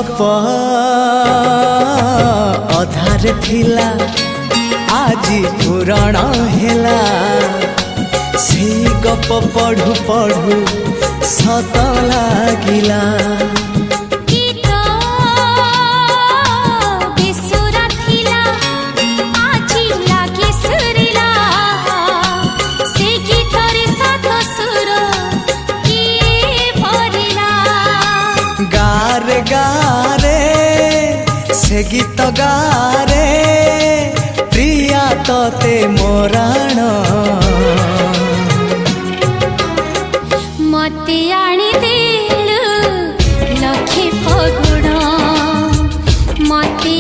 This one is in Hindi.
गप अधार थिला आजी पुराण हेला से गप पढ़ु पढ़ु सत लागिला गारे गारे से गीत गारे प्रिया तोते मोराण मते आनी देलु लखे फगुण मते